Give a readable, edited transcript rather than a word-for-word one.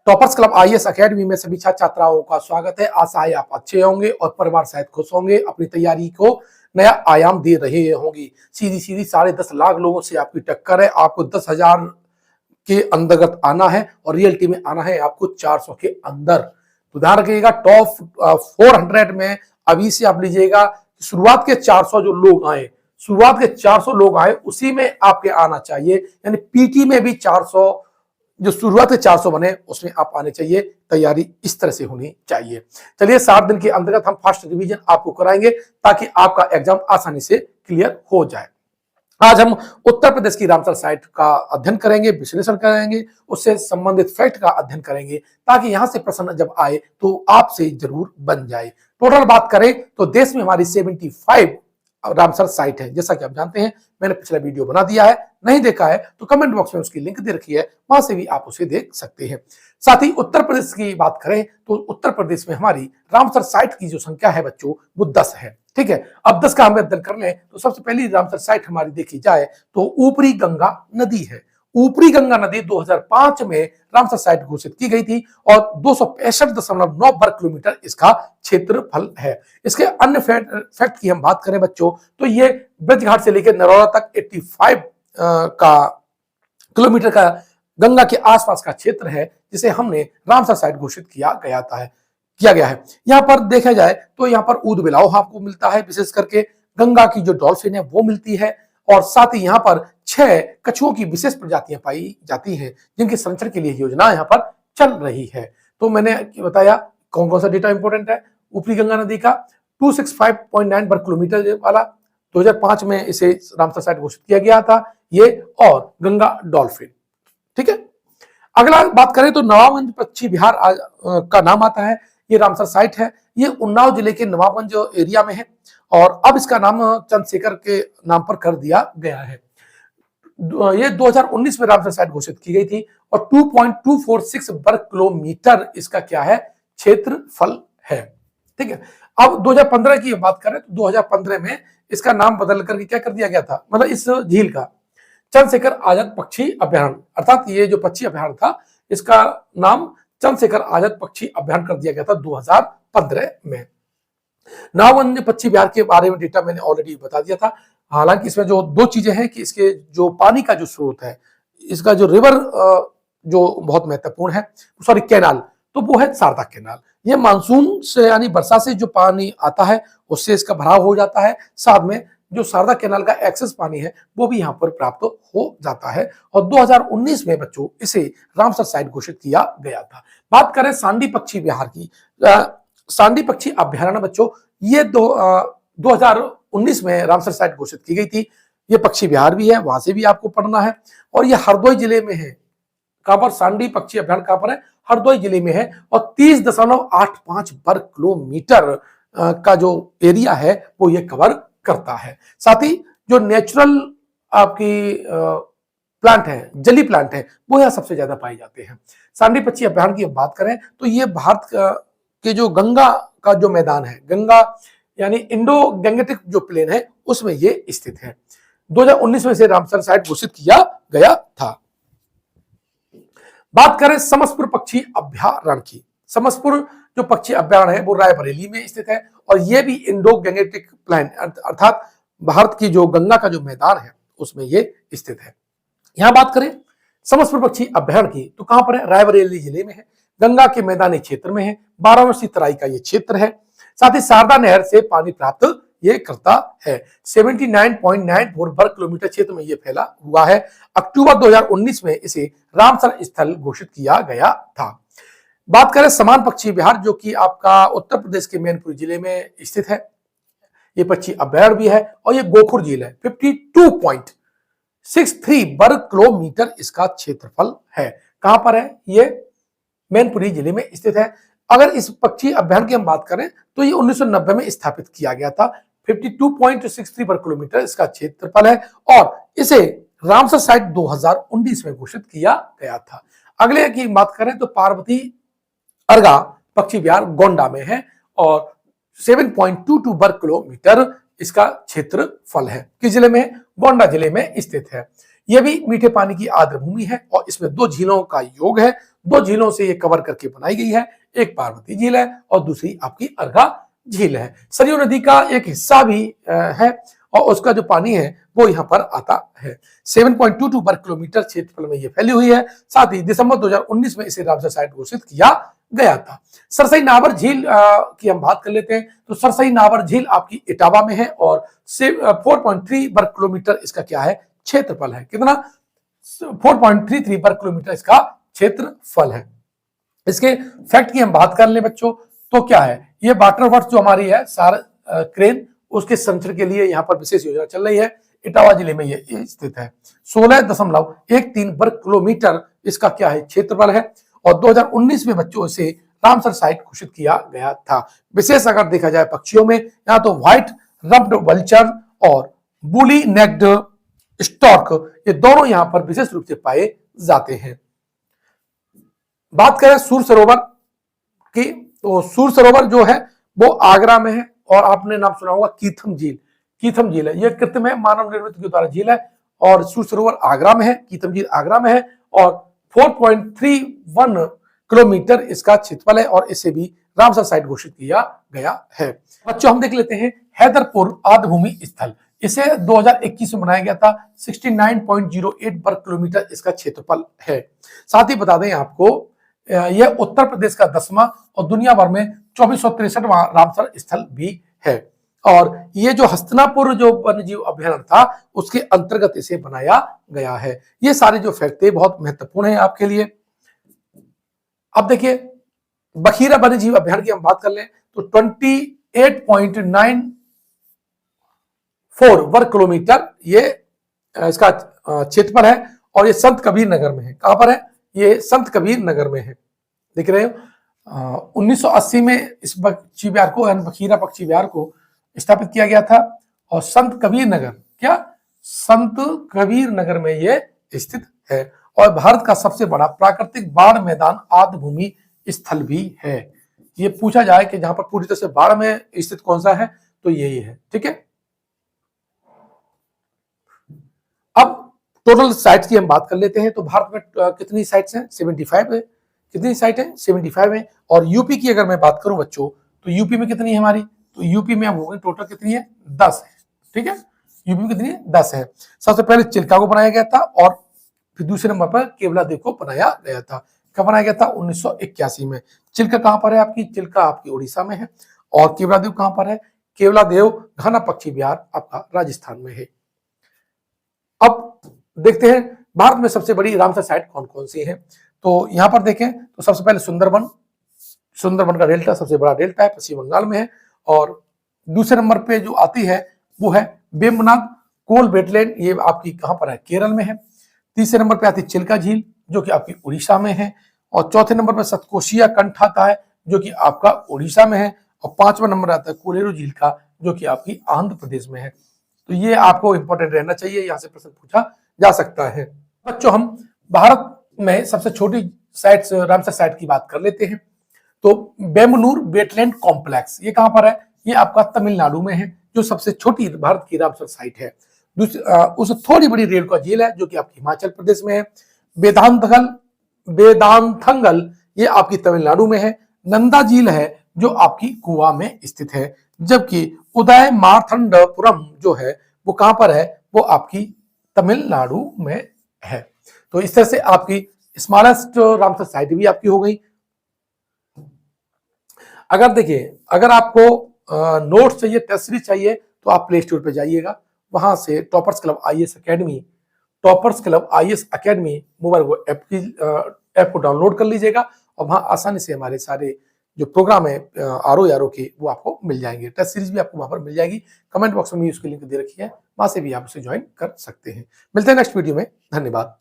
Toppers club IAS academy में सभी छात्र छात्राओं का स्वागत है। आशा है आप अच्छे होंगे और परिवार सहित खुश होंगे, अपनी तैयारी को नया आयाम दे रहे होंगे। सीधी सीधी 10.5 लाख लोगों से आपकी टक्कर है। आपको 10,000 के अंतर्गत आना है और रियलिटी में आना है आपको 400 के अंदर। तो ध्यान रखिएगा, टॉप 400 में अभी से आप लीजिएगा। शुरुआत के 400 जो लोग आए, शुरुआत के 400 लोग आए, उसी में आपके आना चाहिए। यानी पीटी में भी 400, जो शुरुआत के 400 बने उसमें आप आने चाहिए। तैयारी इस तरह से होनी चाहिए। चलिए, 7 दिन के अंतर्गत हम फास्ट रिवीजन आपको कराएंगे ताकि आपका एग्जाम आसानी से क्लियर हो जाए। आज हम उत्तर प्रदेश की रामसर साइट का अध्ययन करेंगे, विश्लेषण करेंगे, उससे संबंधित फैक्ट का अध्ययन करेंगे ताकि यहां से प्रश्न जब आए तो आपसे जरूर बन जाए। टोटल बात करें तो देश में हमारी 75 रामसर साइट है। जैसा कि आप जानते हैं, मैंने पिछला वीडियो बना दिया है, नहीं देखा है तो कमेंट बॉक्स में उसकी लिंक दे रखी है, वहां से भी आप उसे देख सकते हैं। साथ ही उत्तर प्रदेश की बात करें तो उत्तर प्रदेश में हमारी रामसर साइट की जो संख्या है बच्चों, वो 10 है। ठीक है, अब 10 का हम अध्ययन कर लें तो सबसे पहली रामसर साइट हमारी देखी जाए तो ऊपरी गंगा नदी है। ऊपरी गंगा नदी 2005 में रामसर साइट घोषित की गई थी और 265.9 वर्ग किलोमीटर इसका क्षेत्रफल है। इसके अन्य फैक्ट की हम बात करें बच्चों तो ये ब्रजघाट से लेकर नरौरा तक 85 का किलोमीटर का गंगा के आसपास का क्षेत्र है, जिसे हमने रामसर साइट घोषित किया गया है। यहाँ पर देखा जाए तो यहाँ पर ऊद बिलाव आपको मिलता है, विशेष करके गंगा की जो डॉल्फिन है वो मिलती है, और साथ ही यहाँ पर 6 कछुओं की विशेष प्रजातियां पाई जाती हैं, जिनके संरक्षण के लिए योजना यहाँ पर चल रही है। तो मैंने बताया कौन कौन सा डेटा इंपॉर्टेंट है। ऊपरी गंगा नदी का 265.9 वर्ग किलोमीटर वाला 2005 में इसे रामसर साइट घोषित किया गया था, ये, और गंगा डॉल्फिन। ठीक है, अगला बात करें तो नवाबगंज पश्चिम बिहार का नाम आता है। ये रामसर साइट है, ये उन्नाव जिले के नवाबगंज एरिया में है और अब इसका नाम चंद्रशेखर के नाम पर कर दिया गया है। ये 2019 में रामसर साइट घोषित की गई थी और 2.246 वर्ग किलोमीटर इसका क्या है, क्षेत्रफल है। ठीक है, अब 2015 की बात करें तो 2015 में इसका नाम बदल करके क्या कर दिया गया था, मतलब इस झील का चंद्रशेखर आजाद पक्षी अभ्यारण्य, अर्थात ये जो पक्षी अभ्यारण्य था इसका नाम चंद्रशेखर आजाद पक्षी अभ्यारण्य कर दिया गया था 2015 में। नवाबगंज पश्चिम बिहार के बारे में डेटा मैंने ऑलरेडी बता दिया था। हालांकि इसमें जो 2 चीजें हैं कि इसके जो पानी का जो स्रोत है, इसका जो रिवर जो बहुत महत्वपूर्ण है, सॉरी कैनाल, तो वो है शारदा कैनाल। ये मानसून से यानी वर्षा से जो पानी आता है उससे इसका भराव हो जाता है, साथ में जो शारदा कैनाल का एक्सेस पानी है वो भी यहाँ पर प्राप्त हो जाता है। और 2019 में बच्चों इसे रामसर साइट घोषित किया गया था। बात करें सांडी पक्षी विहार की, सांडी पक्षी अभ्यारण्य बच्चों, ये 2019 में रामसर साइट घोषित की गई थी। ये पक्षी विहार भी है, वहां से भी आपको पढ़ना है, और ये हरदोई जिले में है। कहां पर, सांडी पक्षी अभ्यारण्य कहां पर है, हरदोई जिले में है, और 30.85 वर्ग किलोमीटर का जो एरिया है वो ये कवर करता है। साथ ही जो नेचुरल आपकी प्लांट है, जली प्लांट है, वो यहाँ सबसे ज्यादा पाए जाते हैं। सांडी पक्षी अभ्यारण्य की बात करें तो ये भारत के जो गंगा का जो मैदान है, गंगा यानी इंडो गंगेटिक जो प्लेन है उसमें ये स्थित है। 2019 में से रामसर साइट घोषित किया गया था। बात करें समसपुर पक्षी अभ्यारण्य की, समसपुर जो पक्षी अभ्यारण्य है वो रायबरेली में स्थित है और ये भी इंडो गंगेटिक प्लेन अर्थात भारत की जो गंगा का जो मैदान है उसमें ये स्थित है। यहां बात करें समसपुर पक्षी अभ्यारण्य की तो कहां पर है, रायबरेली जिले में है, गंगा के मैदानी क्षेत्र में है, 12वर्षीय तराई का ये क्षेत्र है। साथ ही शारदा नहर से पानी प्राप्त ये करता है। 79.94 वर्ग किलोमीटर क्षेत्र में ये फैला हुआ है। अक्टूबर 2019 में इसे रामसर स्थल घोषित किया गया था। बात करें समान पक्षी विहार, जो कि आपका उत्तर प्रदेश के मैनपुरी जिले में स्थित है। ये पक्षी अभ्यारण्य भी है और ये गोखुर झील है। 52.63 वर्ग किलोमीटर इसका क्षेत्रफल है। कहां पर है, ये मैनपुरी जिले में स्थित है। अगर इस पक्षी अभ्यारण्य की हम बात करें तो ये 1990 में स्थापित किया गया था। 52.63 वर्ग किलोमीटर इसका क्षेत्रफल है और इसे रामसर साइट 2019 में घोषित किया गया था। अगले की बात करें तो पार्वती अर्गा पक्षी विहार गोंडा में है और 7.22 वर्ग किलोमीटर इसका क्षेत्रफल है। किस जिले में, गोंडा जिले में स्थित है। यह भी मीठे पानी की आर्द्र भूमि है और इसमें 2 झीलों का योग है। दो झीलों से ये कवर करके बनाई गई है, एक पार्वती झील है और दूसरी आपकी अर्घा झील है। सरयू नदी का एक हिस्सा भी है और उसका जो पानी है वो यहाँ पर आता है। 7.22 वर्ग किलोमीटर क्षेत्रफल में ये फैली हुई है। साथ ही दिसंबर 2019 में इसे रामसर साइट घोषित किया गया था। सरसई नावर झील की हम बात कर लेते हैं तो सरसई नावर झील आपकी इटावा में है और 4.3 वर्ग किलोमीटर इसका क्या है, क्षेत्रफल है। कितना? 4.33 वर्ग किलोमीटर इसका क्षेत्रफल है। इसके फैक्ट की हम बात कर ले बच्चों तो क्या है, ये वाटर वर्क्स जो हमारी है सार क्रेन उसके संरक्षण के लिए यहाँ पर विशेष योजना चल रही है। इटावा जिले में ये स्थित है। 16.13 वर्ग किलोमीटर इसका क्या है, क्षेत्रफल है और 2019 में बच्चों इसे रामसर साइट घोषित किया गया था। विशेष अगर देखा जाए पक्षियों में, यहाँ तो व्हाइट रफ्ड वल्चर और बुली नेक्ड स्टॉर्क ये दोनों यहाँ पर विशेष रूप से पाए जाते हैं। बात करें सूर सरोवर की तो सूर सरोवर जो है वो आगरा में है और आपने नाम सुना होगा कीथम झील। कीथम झील है, यह कृत्रिम है, मानव निर्मित के द्वारा झील है और सूर सरोवर आगरा में है, कीथम झील आगरा में है और 4.31 किलोमीटर इसका क्षेत्रफल है और इसे भी रामसर साइट घोषित किया गया है। बच्चों हम देख लेते हैं हैदरपुर आर्द्रभूमि स्थल, इसे 2021 में बनाया गया था। 69.08 वर्ग किलोमीटर इसका क्षेत्रफल है। साथ ही बता दें आपको यह उत्तर प्रदेश का 10वां और दुनिया भर में 2463वां रामसर स्थल भी है और ये जो हस्तिनापुर जो वन्यजीव अभयारण्य था उसके अंतर्गत इसे बनाया गया है। ये सारे जो फैक्ट थे बहुत महत्वपूर्ण है आपके लिए। अब देखिए बखीरा वन्यजीव अभयारण्य की हम बात कर लें तो 28.94 वर्ग किलोमीटर ये इसका क्षेत्रफल है और ये संत कबीर नगर में है। कहां पर है? ये संत कबीर नगर में है, देख रहे हो। 1980 में इस पक्षी विहार को बखीरा पक्षी विहार को स्थापित किया गया था और संत कबीर नगर संत कबीर नगर में ये स्थित है और भारत का सबसे बड़ा प्राकृतिक बाढ़ मैदान आर्द्रभूमि स्थल भी है। ये पूछा जाए कि जहां पर पूरी तरह से बाढ़ में स्थित कौन सा है तो यही है, ठीक है। अब टोटल साइट्स की हम बात कर लेते हैं तो भारत में कितनी साइट्स हैं? 75 है। कितनी साइट है? 75 है। और यूपी की अगर मैं बात करूं बच्चों तो यूपी में कितनी है हमारी? तो यूपी में हो गई टोटल कितनी है? 10 है, ठीक है। यूपी में कितनी है? 10 है। सबसे पहले चिल्का को बनाया गया था और फिर दूसरे नंबर पर केवलादेव को बनाया गया था। कब बनाया गया था? 1981 में। चिल्का कहां पर है आपकी? चिल्का आपकी उड़ीसा में है और केवलादेव कहां पर है? केवलादेव घना पक्षी विहार आपका राजस्थान में है। अब देखते हैं भारत में सबसे बड़ी रामसर साइट कौन कौन सी है। तो यहां पर देखें तो सबसे पहले सुंदरबन का डेल्टा सबसे बड़ा डेल्टा है, पश्चिम बंगाल में है और दूसरे नंबर पे जो आती है वो है वेम्बनाड कोल वेटलैंड, ये आपकी कहां पर है? केरल में है। तीसरे नंबर पे आती है चिल्का झील जो कि आपकी उड़ीसा में है और चौथे नंबर पर सतकोशिया कंठ आता है जो कि आपका उड़ीसा में है और 5वां नंबर आता है कोलेरू झील का जो कि आपकी आंध्र प्रदेश में है। तो ये आपको इंपॉर्टेंट रहना चाहिए, यहाँ से प्रश्न पूछा जा सकता है। बच्चों हम भारत में सबसे छोटी साइट्स रामसर साइट की बात कर लेते हैं तो बेमनूर वेटलैंड कॉम्प्लेक्स ये कहां पर है? ये आपका तमिलनाडु में है जो सबसे छोटी भारत की रामसर साइट है। उससे थोड़ी बड़ी रेणुका झील है जो कि आपकी हिमाचल प्रदेश में है। वेदांथंगल ये आपकी तमिलनाडु में है। नंदा झील है जो आपकी गोवा में स्थित है, जबकि उदय मार्थंडपुरम जो है वो कहां पर है? वो आपकी तमिलनाडु में है। तो इस तरह से आपकी स्मॉलेस्ट रामसर साइट भी आपकी हो गई। अगर देखिए अगर आपको नोट्स चाहिए, टेस्ट सीरीज चाहिए तो आप प्ले स्टोर पे जाइएगा, वहां से toppers club IAS academy mobile app को डाउनलोड कर लीजिएगा और वहां आसानी से हमारे सारे जो प्रोग्राम है आरओ के वो आपको मिल जाएंगे। टेस्ट सीरीज भी आपको वहां पर मिल जाएगी। कमेंट बॉक्स में उसकी लिंक दे रखी है, वहां से भी आप उसे ज्वाइन कर सकते हैं। मिलते हैं नेक्स्ट वीडियो में, धन्यवाद।